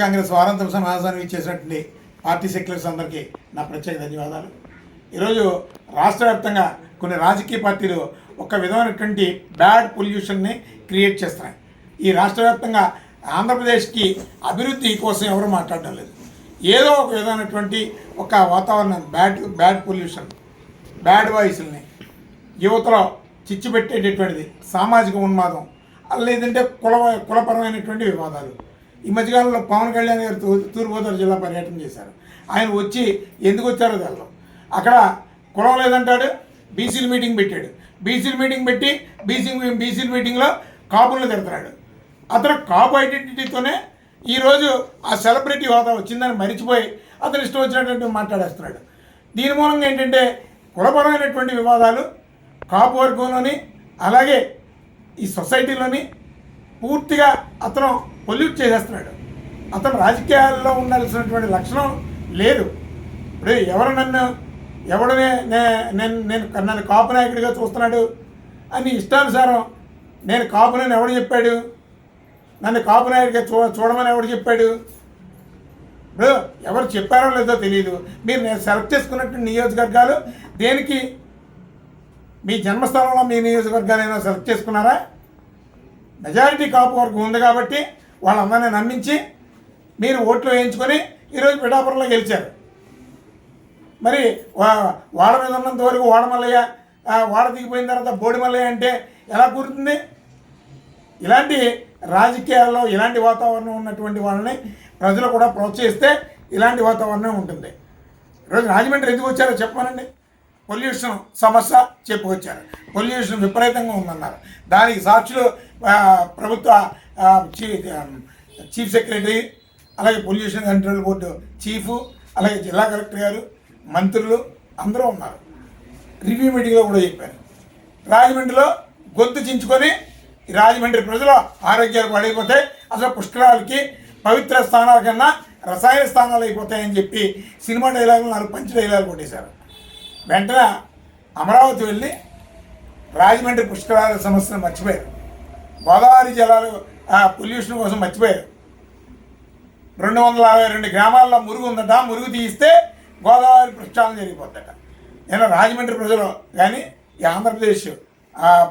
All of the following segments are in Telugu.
కాంగ్రెస్ వారాంతర సమావేశానికి ఇచ్చేసినటువంటి పార్టీ సెక్యులర్స్ అందరికీ నా ప్రత్యేక ధన్యవాదాలు. ఈరోజు రాష్ట్ర వ్యాప్తంగా కొన్ని రాజకీయ పార్టీలు ఒక విధమైనటువంటి బ్యాడ్ పొల్యూషన్ని క్రియేట్ చేస్తున్నాయి. ఈ రాష్ట్ర వ్యాప్తంగా ఆంధ్రప్రదేశ్కి అభివృద్ధి కోసం ఎవరు మాట్లాడడం లేదు. ఏదో ఒక విధమైనటువంటి ఒక వాతావరణం బ్యాడ్ పొల్యూషన్, బ్యాడ్ వాయిస్ని యువతలో చిచ్చు పెట్టేటటువంటిది, సామాజిక ఉన్మాదం, లేదంటే కులపరమైనటువంటి వివాదాలు. ఈ మధ్యకాలంలో పవన్ కళ్యాణ్ గారు తూర్పుగోదావరి జిల్లా పర్యటన చేశారు. ఆయన వచ్చి ఎందుకు వచ్చారో తెలదు. అక్కడ కులం లేదంటాడు, బీసీల మీటింగ్ పెట్టాడు. బీసీల మీటింగ్ పెట్టి బీసీల మీటింగ్లో కాపులను తిడుతున్నాడు. అతను కాపు ఐడెంటిటీతోనే ఈరోజు ఆ సెలబ్రిటీ హోదా వచ్చిందని మరిచిపోయి అతను ఇష్టం వచ్చినటువంటి మాట్లాడేస్తున్నాడు. దీని మూలంగా ఏంటంటే కులపరమైనటువంటి వివాదాలు కాపు వర్గంలోని అలాగే ఈ సొసైటీలోని పూర్తిగా అతను పొల్యూట్ చేసేస్తున్నాడు. అతను రాజకీయాల్లో ఉండాల్సినటువంటి లక్షణం లేదు. ఇప్పుడు నన్ను కాపు నాయకుడిగా చూస్తున్నాడు అని ఇష్టానుసారం నేను కాపునని ఎవడు చెప్పాడు? నన్ను కాపు నాయకుడిగా చూడమని ఎవడు చెప్పాడు? ఇప్పుడు ఎవరు చెప్పారో లేదో తెలియదు. మీరు నేను సెలెక్ట్ చేసుకున్నటువంటి నియోజకవర్గాలు దేనికి? మీ జన్మస్థానంలో మీ నియోజకవర్గాలు ఏమైనా సెలెక్ట్ చేసుకున్నారా? మెజారిటీ కాపు వర్గం ఉంది కాబట్టి వాళ్ళందరినీ నమ్మించి మీరు ఓట్లు వేయించుకొని ఈరోజు పిఠాపురంలో గెలిచారు. మరి వాడ మీద ఉన్నంత వరకు వాడమల్లయ్య, వాడ దిగిపోయిన తర్వాత బోడిమల్లయ్య అంటే ఎలా కూరుతుంది? ఇలాంటి రాజకీయాల్లో ఇలాంటి వాతావరణం ఉన్నటువంటి వాళ్ళని ప్రజలు కూడా ప్రోత్సహిస్తే ఇలాంటి వాతావరణం ఉంటుంది. ఈరోజు రాజమండ్రి ఎందుకు వచ్చారో చెప్పమనండి. పొల్యూషన్ సమస్య చెప్పుకొచ్చారు. పొల్యూషన్ విపరీతంగా ఉందన్నారు. దానికి సాక్షులు ప్రభుత్వ చీఫ్ సెక్రటరీ, అలాగే పొల్యూషన్ కంట్రోల్ బోర్డు చీఫ్, అలాగే జిల్లా కలెక్టర్ గారు, మంత్రులు అందరూ ఉన్నారు. రివ్యూ మీటింగ్లో కూడా చెప్పారు. రాజమండ్రిలో గొంతు చించుకొని రాజమండ్రి ప్రజలు ఆరోగ్యాలు పడిపోతాయి, అసలు పుష్కరాలకి పవిత్ర స్థానాల కన్నా రసాయన స్థానాలు అయిపోతాయని చెప్పి సినిమా డైలాగులు 4 పంచ్ డైలాగులు కొట్టేశారు. వెంటనే అమరావతి వెళ్ళి రాజమండ్రి పుష్కరాల సమస్యను మర్చిపోయారు. గోదావరి జలాలు పొల్యూషన్ కోసం మర్చిపోయారు. 262 గ్రామాల్లో మురుగు ఉందట, మురుగు తీయిస్తే గోదావరి ప్రక్షాళన జరిగిపోద్దట. నేను రాజమండ్రి ప్రజలు కానీ ఈ ఆంధ్రప్రదేశ్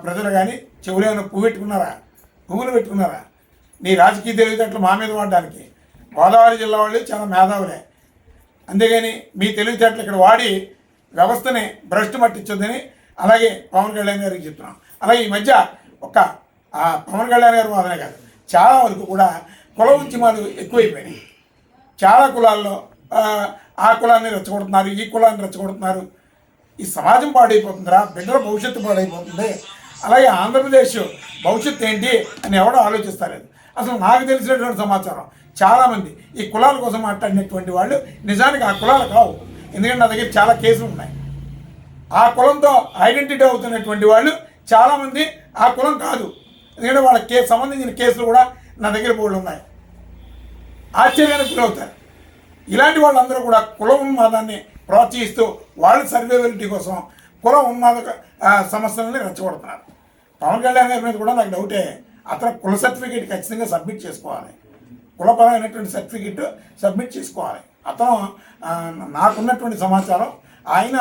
ప్రజలు కానీ చెవులు ఏమైనా పువ్వులు పెట్టుకున్నారా? నీ రాజకీయ తెలివితేటలు మా మీద వాడడానికి. గోదావరి జిల్లా వాళ్ళు చాలా మేధావులే, అంతేగాని మీ తెలివితేటలు ఇక్కడ వాడి వ్యవస్థని భ్రష్టు పట్టించొద్దని అలాగే పవన్ కళ్యాణ్ గారికి చెప్తున్నాం. అలాగే ఈ మధ్య పవన్ కళ్యాణ్ గారి వాదనే కాదు, చాలా వరకు కూడా కుల ఉద్యమాలు ఎక్కువైపోయినాయి. చాలా కులాల్లో ఆ కులాన్ని రెచ్చగొడుతున్నారు, ఈ కులాన్ని రెచ్చగొడుతున్నారు. ఈ సమాజం పాడైపోతుందిరా, బిడ్డల భవిష్యత్తు పాడైపోతుంది. అలాగే ఆంధ్రప్రదేశ్ భవిష్యత్తు ఏంటి అని ఎవడో ఆలోచిస్తలేదు. అసలు నాకు తెలిసినటువంటి సమాచారం చాలామంది ఈ కులాల కోసం మాట్లాడినటువంటి వాళ్ళు నిజానికి ఆ కులాలు కావు. ఎందుకంటే నా దగ్గర చాలా కేసులు ఉన్నాయి. ఆ కులంతో ఐడెంటిటీ అవుతున్నటువంటి వాళ్ళు చాలామంది ఆ కులం కాదు. ఎందుకంటే వాళ్ళకి సంబంధించిన కేసులు కూడా నా దగ్గర బోర్డు ఉన్నాయి. ఆశ్చర్యానికి గురవుతారు. ఇలాంటి వాళ్ళందరూ కూడా కుల ఉన్మాదాన్ని ప్రోత్సహిస్తూ వాళ్ళ సర్వైవలిటీ కోసం కుల ఉన్మాద సమస్యలని రెచ్చగొడుతున్నారు. పవన్ కళ్యాణ్ గారి మీద కూడా నాకు డౌటే. అతను కుల సర్టిఫికేట్ ఖచ్చితంగా సబ్మిట్ చేసుకోవాలి, కులపరమైనటువంటి సర్టిఫికేట్ సబ్మిట్ చేసుకోవాలి. అతను నాకున్నటువంటి సమాచారం ఆయన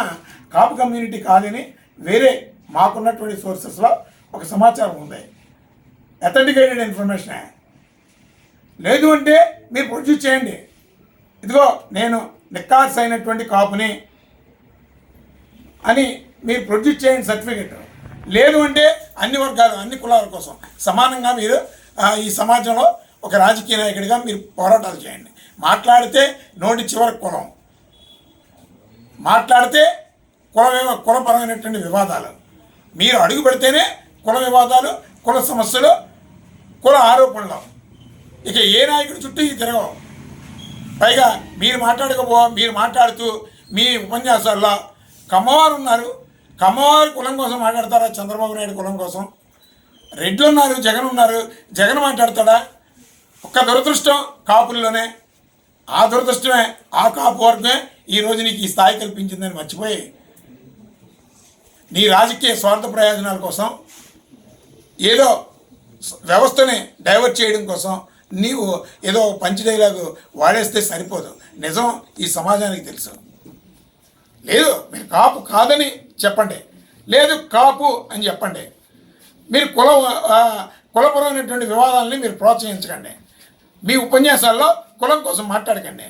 కాపు కమ్యూనిటీ కాదని వేరే మాకున్నటువంటి సోర్సెస్లో ఒక సమాచారం ఉంది. అథెంటికేటెడ్ ఇన్ఫర్మేషనే. లేదు అంటే మీరు ప్రొడ్యూస్ చేయండి. ఇదిగో నేను నిక్కార్స్ అయినటువంటి కాపుని అని మీరు ప్రొడ్యూస్ చేయండి సర్టిఫికేట్. లేదు అంటే అన్ని వర్గాలు అన్ని కులాల కోసం సమానంగా మీరు ఈ సమాజంలో ఒక రాజకీయ నాయకుడిగా మీరు పోరాటాలు చేయండి. మాట్లాడితే నోటి చివరి కులం, మాట్లాడితే కులపరమైనటువంటి వివాదాలు మీరు అడుగు పెడితేనే కుల వివాదాలు, కుల సమస్యలు, కుల ఆరోపణలు ఇక ఏ నాయకుడి చుట్టూ ఇది తిరగవు. పైగా మీరు మాట్లాడుతూ మీ ఉపన్యాసాల్లో కమ్మవారు ఉన్నారు, కమ్మవారి కులం కోసం మాట్లాడతారా? చంద్రబాబు నాయుడు కులం కోసం. రెడ్లు ఉన్నారు, జగన్ ఉన్నారు, జగన్ మాట్లాడతాడా? ఒక్క దురదృష్టం కాపుల్లోనే. ఆ దురదృష్టమే, ఆ కాపు వర్గమే ఈరోజు నీకు ఈ స్థాయి కల్పించిందని మర్చిపోయి నీ రాజకీయ స్వార్థ ప్రయోజనాల కోసం ఏదో వ్యవస్థని డైవర్ట్ చేయడం కోసం నీవు ఏదో పంచ్ డైలాగు వాడేస్తే సరిపోదు. నిజం ఈ సమాజానికి తెలుసు. లేదు మీరు కాపు కాదని చెప్పండి, లేదు కాపు అని చెప్పండి. మీరు కులపరమైనటువంటి వివాదాలని మీరు ప్రోత్సహించకండి. మీ ఉపన్యాసాల్లో కులం కోసం మాట్లాడకండి.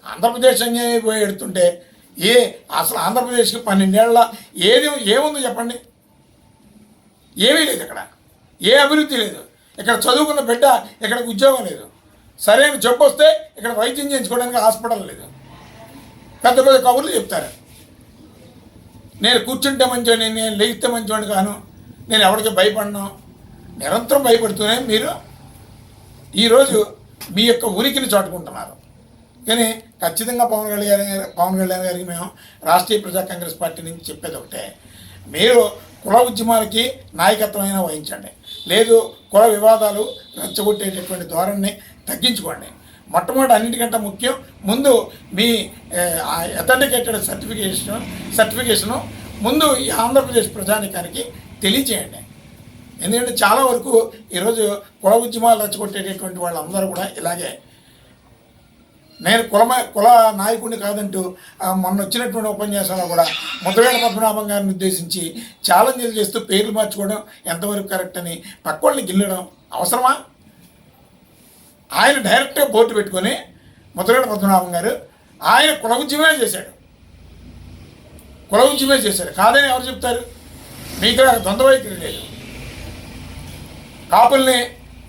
ఆంధ్రప్రదేశ్ అన్యాయం పోయి ఎడుతుంటే అసలు ఆంధ్రప్రదేశ్కి 12 ఏళ్ళ ఏముందో చెప్పండి. ఏమీ లేదు. ఇక్కడ ఏ అభివృద్ధి లేదు. ఇక్కడ చదువుకున్న బిడ్డ ఇక్కడికి ఉద్యోగం లేదు. సరైన జబ్బు వస్తే ఇక్కడ వైద్యం చేయించుకోవడానికి హాస్పిటల్ లేదు. పెద్ద పెద్ద కబుర్లు చెప్తారు. నేను కూర్చుంటే మంచివాడిని, నేను లేగితే మంచివాడిని కాను, నేను ఎవరికి భయపడను. నిరంతరం భయపడుతూనే మీరు ఈరోజు మీ యొక్క ఉనికిని చాటుకుంటున్నారు. కానీ ఖచ్చితంగా పవన్ కళ్యాణ్ గారికి మేము రాష్ట్రీయ ప్రజా కాంగ్రెస్ పార్టీ నుంచి చెప్పేది ఒకటే, మీరు కుల ఉద్యమాలకి నాయకత్వమైనా వహించండి, లేదు కుల వివాదాలు రెచ్చగొట్టేటటువంటి ధోరణిని తగ్గించుకోండి. మొట్టమొదటి అన్నిటికంటే ముఖ్యం ముందు మీ అథెంటికేటెడ్ సర్టిఫికేషను ముందు ఈ ఆంధ్రప్రదేశ్ ప్రజానికానికి తెలియచేయండి. ఎందుకంటే చాలా వరకు ఈరోజు కుల ఉద్యమాలు రెచ్చగొట్టేటటువంటి వాళ్ళందరూ కూడా ఇలాగే. నేను కుల నాయకుడిని కాదంటూ మొన్న వచ్చినటువంటి ఉపన్యాసంలో కూడా ముద్రగడ పద్మనాభం గారిని ఉద్దేశించి ఛాలెంజ్లు చేస్తూ పేర్లు మార్చుకోవడం ఎంతవరకు కరెక్ట్ అని పక్కోళ్ళని గిల్లడం అవసరమా? ఆయన డైరెక్ట్గా బోర్డు పెట్టుకొని ముద్రగడ పద్మనాభం గారు ఆయన కుల ఉద్యమే చేశాడు. కాదని ఎవరు చెప్తారు? మీకు ద్వంద్వ వైఖరి లేదు. కాపుల్ని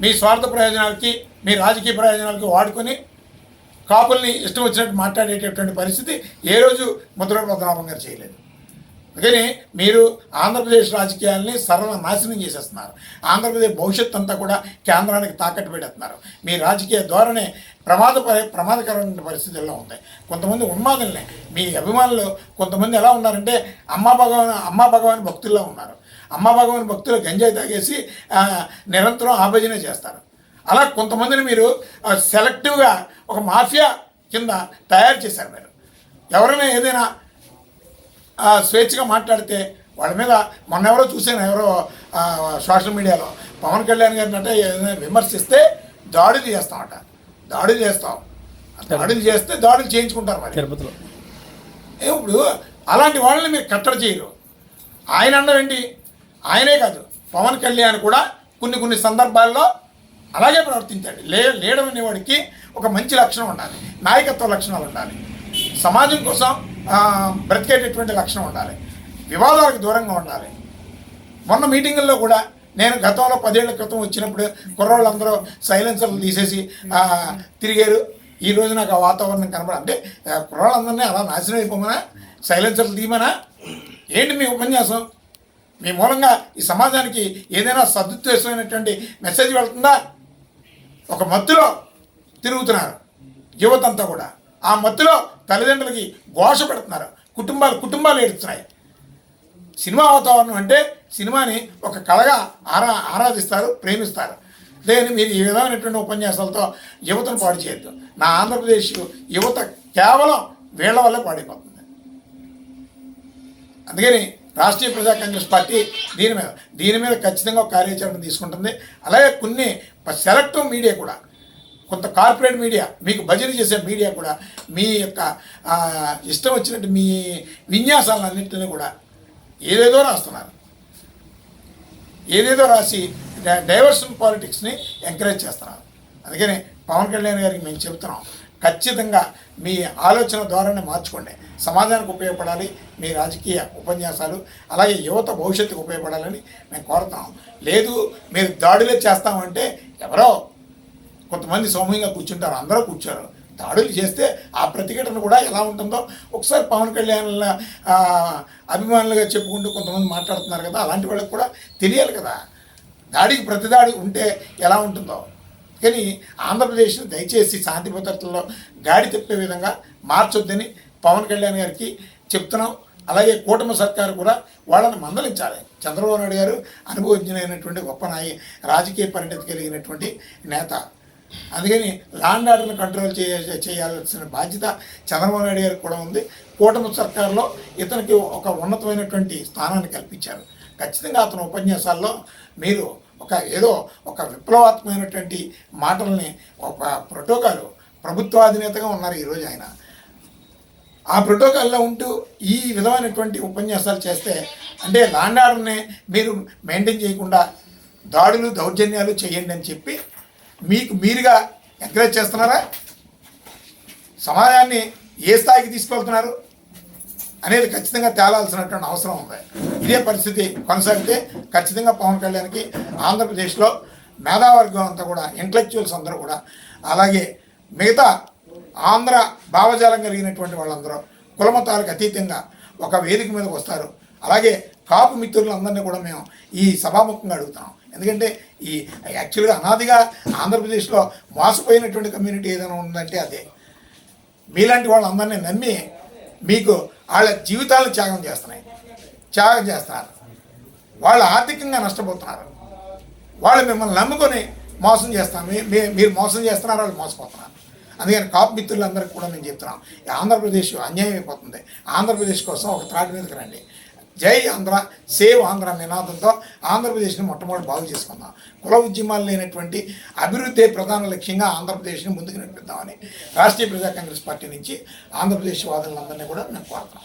మీ స్వార్థ ప్రయోజనాలకి, మీ రాజకీయ ప్రయోజనాలకి వాడుకొని కాపుల్ని ఇష్టం వచ్చినట్టు మాట్లాడేటటువంటి పరిస్థితి ఏ రోజు ముద్రగడ పద్మనాభం గారు చేయలేదు. అందుకని మీరు ఆంధ్రప్రదేశ్ రాజకీయాలని సర్వనాశనం చేసేస్తున్నారు. ఆంధ్రప్రదేశ్ భవిష్యత్తు అంతా కూడా కేంద్రానికి తాకట్టు పెడుతున్నారు. మీ రాజకీయ ధోరణి ప్రమాదకరమైన పరిస్థితుల్లో ఉంది. కొంతమంది ఉన్మాదుల్ని మీ అభిమానులు కొంతమంది ఎలా ఉన్నారంటే అమ్మా భగవాన్ భక్తుల్లో ఉన్నారు. అమ్మా భగవాన్ భక్తులు గంజాయి తాగేసి నిరంతరం ఆభజన చేస్తారు. అలా కొంతమందిని మీరు సెలెక్టివ్గా ఒక మాఫియా కింద తయారు చేశారు. మీరు ఎవరైనా ఏదైనా స్వేచ్ఛగా మాట్లాడితే వాళ్ళ మీద మొన్నెవరో చూసాను, ఎవరో సోషల్ మీడియాలో పవన్ కళ్యాణ్ గారిని అంటే ఏదైనా విమర్శిస్తే దాడులు చేస్తామట. దాడులు చేస్తే దాడులు చేయించుకుంటారు. మరి తిరుపతిలో ఇప్పుడు అలాంటి వాళ్ళని మీరు కట్టడి చేయరు. ఆయన అన్నవేంటి? ఆయనే కాదు, పవన్ కళ్యాణ్ కూడా కొన్ని సందర్భాల్లో అలాగే ప్రవర్తించాడు. లీడర్ అనేవాడికి ఒక మంచి లక్షణం ఉండాలి, నాయకత్వ లక్షణాలు ఉండాలి, సమాజం కోసం బ్రతికేటటువంటి లక్షణం ఉండాలి, వివాదాలకు దూరంగా ఉండాలి. మొన్న మీటింగుల్లో కూడా నేను గతంలో 10 ఏళ్ల క్రితం వచ్చినప్పుడు కుర్రోళ్ళందరూ సైలెన్సర్లు తీసేసి తిరిగారు. ఈరోజు నాకు ఆ వాతావరణం అంటే కుర్రోళ్ళందరినీ అలా నాశనం అయిపోమనా, సైలెన్సర్లు తీయమనా? ఏంటి మీ ఉపన్యాసం? మీ మూలంగా ఈ సమాజానికి ఏదైనా సదుద్దేశమైనటువంటి మెసేజ్ వెళ్తుందా? ఒక మత్తులో తిరుగుతున్నారు యువతంతా కూడా. ఆ మత్తులో తల్లిదండ్రులకి ఘోష పెడుతున్నారు, కుటుంబాలు ఏడుస్తున్నాయి. సినిమా వాతావరణం అంటే సినిమాని ఒక కళగా ఆరాధిస్తారు, ప్రేమిస్తారు. లేని మీరు ఈ విధమైనటువంటి ఉపన్యాసాలతో యువతను పాడు చేయొద్దు. నా ఆంధ్రప్రదేశ్ యువత కేవలం వీళ్ళ వల్లే పాడైపోతుంది. అందుకని రాష్ట్రీయ ప్రజా కాంగ్రెస్ పార్టీ దీని మీద ఖచ్చితంగా ఒక కార్యాచరణ తీసుకుంటుంది. అలాగే కొన్ని సెలెక్టివ్ మీడియా కూడా, కొంత కార్పొరేట్ మీడియా, మీకు భజన చేసే మీడియా కూడా మీ యొక్క ఇష్టం వచ్చినట్టు మీ విన్యాసాలన్నింటినీ కూడా ఏదేదో రాస్తున్నారు. ఏదేదో రాసి డైవర్షన్ పాలిటిక్స్ని ఎంకరేజ్ చేస్తున్నారు. అందుకని పవన్ కళ్యాణ్ గారికి మేము చెబుతున్నాం, ఖచ్చితంగా మీ ఆలోచన ధోరణి మార్చుకోండి. సమాజానికి ఉపయోగపడాలి మీ రాజకీయ ఉపన్యాసాలు, అలాగే యువత భవిష్యత్తుకు ఉపయోగపడాలని మేము కోరుతాం. లేదు మీరు దాడులే చేస్తామంటే ఎవరో కొంతమంది సౌమ్యంగా కూర్చుంటారు, అందరూ కూర్చోరు. దాడులు చేస్తే ఆ ప్రతిఘటన కూడా ఎలా ఉంటుందో ఒకసారి పవన్ కళ్యాణ్ అభిమానులుగా చెప్పుకుంటూ కొంతమంది మాట్లాడుతున్నారు కదా, అలాంటి వాళ్ళకి కూడా తెలియాలి కదా దాడికి ప్రతిదాడి ఉంటే ఎలా ఉంటుందో. కానీ ఆంధ్రప్రదేశ్ని దయచేసి శాంతి భద్రతల్లో గాడి తిప్పే విధంగా మార్చొద్దని పవన్ కళ్యాణ్ గారికి చెప్తున్నాం. అలాగే కూటమి సర్కారు కూడా వాళ్ళని మందలించాలి. చంద్రబాబు నాయుడు గారు అనుభవజ్ఞులైనటువంటి గొప్ప రాజకీయ పరిణతి కలిగినటువంటి నేత. అందుకని లాండ్ ఆర్డర్ని కంట్రోల్ చేయాల్సిన బాధ్యత చంద్రబాబు నాయుడు గారికి కూడా ఉంది. కూటమి సర్కారులో ఇతనికి ఒక ఉన్నతమైనటువంటి స్థానాన్ని కల్పించారు. ఖచ్చితంగా అతని ఉపన్యాసాల్లో మీరు ఏదో ఒక విప్లవాత్మకమైనటువంటి మాటల్ని ఒక ప్రోటోకాల్ ప్రభుత్వాధినేతగా ఉన్నారు ఈరోజు ఆయన. ఆ ప్రోటోకాల్లో ఉంటూ ఈ విధమైనటువంటి ఉపన్యాసాలు చేస్తే అంటే ల్యాండ్ ఆర్డర్ని మీరు మెయింటైన్ చేయకుండా దాడులు దౌర్జన్యాలు చేయండి అని చెప్పి మీకు మీరుగా ఎంకరేజ్ చేస్తున్నారా? సమాజాన్ని ఏ స్థాయికి తీసుకెళ్తున్నారు అనేది ఖచ్చితంగా తేలాల్సినటువంటి అవసరం ఉంది. ఇదే పరిస్థితి కొనసాగితే ఖచ్చితంగా పవన్ కళ్యాణ్కి ఆంధ్రప్రదేశ్లో మేధావర్గం అంతా కూడా, ఇంటలెక్చువల్స్ అందరూ కూడా, అలాగే మిగతా ఆంధ్ర భావజాలం కలిగినటువంటి వాళ్ళందరూ కులమతాలకు అతీతంగా ఒక వేదిక మీదకి వస్తారు. అలాగే కాపు మిత్రులందరినీ కూడా మేము ఈ సభాముఖంగా అడుగుతాం. ఎందుకంటే ఈ యాక్చువల్గా అనాదిగా ఆంధ్రప్రదేశ్లో మోసపోయినటువంటి కమ్యూనిటీ ఏదైనా ఉందంటే అదే. మీలాంటి వాళ్ళందరినీ నమ్మి మీకు వాళ్ళ జీవితాలను త్యాగం చేస్తున్నారు. వాళ్ళు ఆర్థికంగా నష్టపోతున్నారు. వాళ్ళు మిమ్మల్ని నమ్ముకొని మోసం చేస్తాను, మీరు మోసం చేస్తున్నారు, వాళ్ళు మోసపోతున్నారు. అందుకని కాపు మిత్రులందరికీ కూడా మేము చెప్తున్నాం, ఆంధ్రప్రదేశ్ అన్యాయం అయిపోతుంది. ఆంధ్రప్రదేశ్ కోసం ఒక త్రాటి మీదకి రండి. జై ఆంధ్ర, సేవ్ ఆంధ్ర నినాదంతో ఆంధ్రప్రదేశ్ని మొట్టమొదటి బాగు చేసుకుందాం. కుల ఉద్యమాలు లేనటువంటి అభివృద్ధి ప్రధాన లక్ష్యంగా ఆంధ్రప్రదేశ్ని ముందుకు నడిపిద్దామని రాష్ట్రీయ ప్రజా కాంగ్రెస్ పార్టీ నుంచి ఆంధ్రప్రదేశ్ వాదులందరినీ కూడా మేము కోరుతాం.